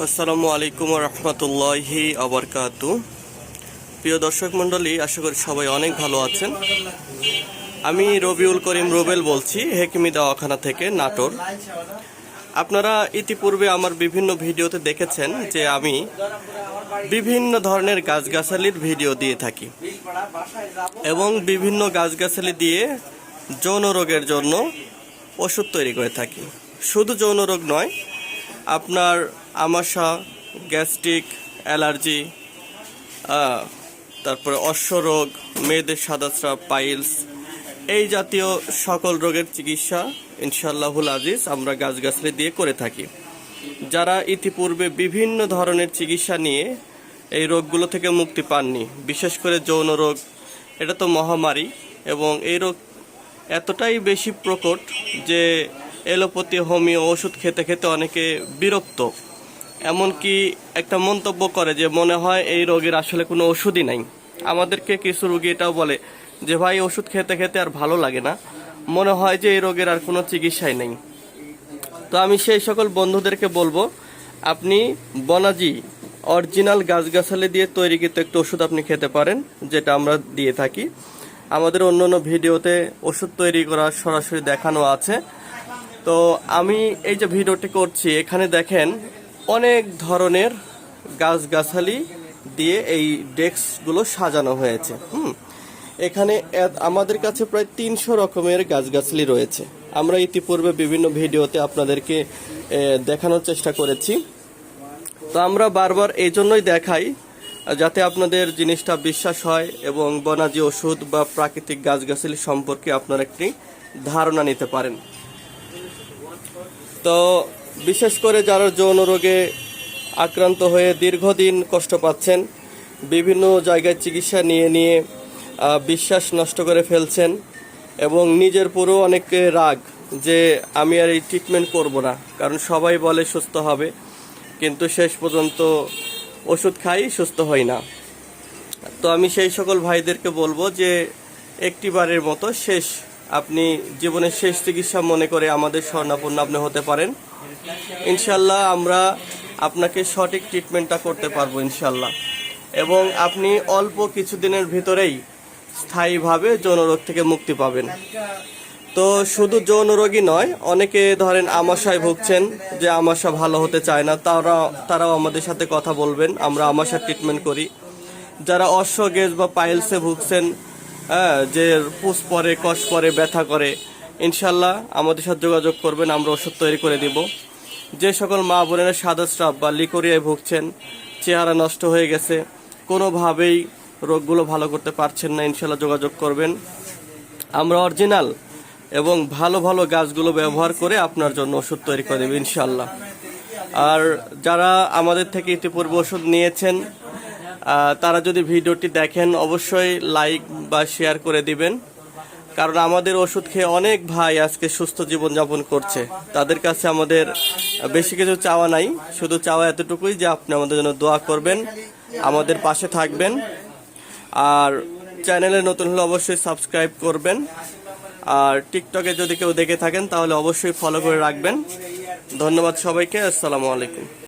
আসসালামু আলাইকুম রহমতুল্লাহি আবরকাতু। প্রিয় দর্শক মণ্ডলী, আশা করি সবাই অনেক ভালো আছেন। আমি রবিউল করিম রুবেল বলছি, হেকিমি দাওয়াখানা থেকে, নাটোর। আপনারা ইতিপূর্বে আমার বিভিন্ন ভিডিওতে দেখেছেন যে আমি বিভিন্ন ধরনের গাছগাছালির ভিডিও দিয়ে থাকি এবং বিভিন্ন গাছগাছালি দিয়ে যৌন রোগের জন্য ওষুধ তৈরি করে থাকি। শুধু যৌন রোগ নয়, আপনার আমাশা, গ্যাস্ট্রিক, অ্যালার্জি, তারপরে অশ্বরোগ, মেয়েদের সাদাস্রাব, পাইলস, এই জাতীয় সকল রোগের চিকিৎসা ইনশাআল্লাহুল আজিজ আমরা গাছগাছালি দিয়ে করে থাকি। যারা ইতিপূর্বে বিভিন্ন ধরনের চিকিৎসা নিয়ে এই রোগগুলো থেকে মুক্তি পাননি, বিশেষ করে যৌন রোগ, এটা তো মহামারী এবং এই রোগ এতটাই বেশি প্রকট যে এলোপ্যাথি, হোমিও ওষুধ খেতে খেতে অনেকে বিরক্ত, এমনকি একটা মন্তব্য করে যে মনে হয় এই রোগের আসলে কোনো ওষুধই নাই। আমাদেরকে কিছু রোগী এটাও বলে যে ভাই, ওষুধ খেতে খেতে আর ভালো লাগে না, মনে হয় যে এই রোগের আর কোনো চিকিৎসাই নেই। তো আমি সেই সকল বন্ধুদেরকে বলবো, আপনি বনাজি অরিজিনাল গাছগাছালি দিয়ে তৈরিকৃত একটা ওষুধ আপনি খেতে পারেন, যেটা আমরা দিয়ে থাকি। আমাদের অন্যান্য ভিডিওতে ওষুধ তৈরি করা সরাসরি দেখানো আছে। তো আমি এই যে ভিডিওটি করছি, এখানে দেখেন অনেক ধরনের গাছগাছালি দিয়ে এই ডেস্কগুলো সাজানো হয়েছে। এখানে আমাদের কাছে প্রায় 300 রকমের গাছগাছালি রয়েছে। আমরা ইতিপূর্বে বিভিন্ন ভিডিওতে আপনাদেরকে দেখানোর চেষ্টা করেছি। তো আমরা বারবার এই জন্যই দেখাই যাতে আপনাদের জিনিসটা বিশ্বাস হয় এবং বনাজি ওষুধ বা প্রাকৃতিক গাছগাছালি সম্পর্কে আপনারা একটি ধারণা নিতে পারেন। তো বিশেষ করে যারা যৌন রোগে আক্রান্ত হয়ে দীর্ঘদিন কষ্ট পাচ্ছেন, বিভিন্ন জায়গায় চিকিৎসা নিয়ে নিয়ে বিশ্বাস নষ্ট করে ফেলছেন এবং নিজের পুরো অনেকে রাগ যে আমি আর এই ট্রিটমেন্ট করব না, কারণ সবাই বলে সুস্থ হবে, কিন্তু শেষ পর্যন্ত ওষুধ খাই, সুস্থ হই না। তো আমি সেই সকল ভাইদেরকে বলবো যে একটিবারের মতো শেষ, আপনি জীবনের শেষ চিকিৎসা মনে করে আমাদের শরণাপন্ন আপনি হতে পারেন। ইনশাল্লাহ আমরা আপনাকে সঠিক ট্রিটমেন্টটা করতে পারবো ইনশাল্লাহ, এবং আপনি অল্প কিছুদিনের ভিতরেই স্থায়ীভাবে যৌন রোগ থেকে মুক্তি পাবেন। তো শুধু যৌন রোগী নয়, অনেকে ধরেন আমাশায় ভুগছেন, যে আমাশা ভালো হতে চায় না, তারাও আমাদের সাথে কথা বলবেন, আমরা আমাশার ট্রিটমেন্ট করি। যারা অশ্ব, গেজ বা পাইলসে ভুগছেন, যে পুষ পরে, কষ পরে, ব্যথা করে, ইনশাল্লাহ আমাদের সাথে যোগাযোগ করবেন, আমরা ওষুধ তৈরি করে দিব। যে সকল মা বোনেরা সাদাস্রাব বা লিকোরিয়ায় ভুগছেন, চেহারা নষ্ট হয়ে গেছে, কোনোভাবেই রোগগুলো ভালো করতে পারছেন না, ইনশাল্লাহ যোগাযোগ করবেন। আমরা অরিজিনাল এবং ভালো ভালো গাছগুলো ব্যবহার করে আপনার জন্য ওষুধ তৈরি করে দেব ইনশাল্লাহ। আর যারা আমাদের থেকে ইতিপূর্বে ওষুধ নিয়েছেন, তারা যদি ভিডিওটি দেখেন অবশ্যই লাইক বা শেয়ার করে দিবেন, কারণ আমাদের ওষুধ খেয়ে অনেক ভাই আজকে সুস্থ জীবনযাপন করছে। তাদের কাছে আমাদের বেশি কিছু চাওয়া নাই, শুধু চাওয়া এতটুকুই যে আপনি আমাদের জন্য দোয়া করবেন, আমাদের পাশে থাকবেন। আর চ্যানেলে নতুন হলে অবশ্যই সাবস্ক্রাইব করবেন। আর টিকটকে যদি কেউ দেখে থাকেন তাহলে অবশ্যই ফলো করে রাখবেন। ধন্যবাদ সবাইকে। আসসালামু আলাইকুম।